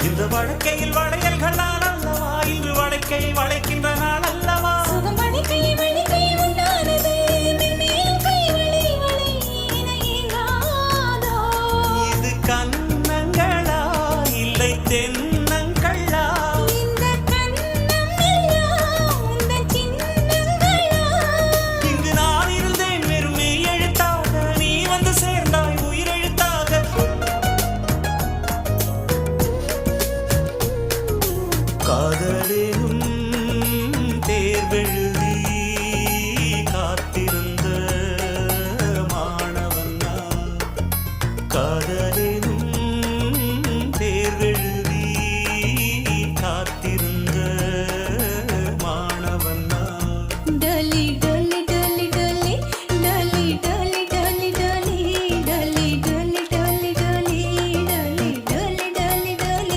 இந்த வழக்கையில் வளையல்கள் நான் அல்லவா, இன்று வழக்கை வளைக்கின்ற நாள் அல்லவா. இது கண்ணங்களா இல்லை தென்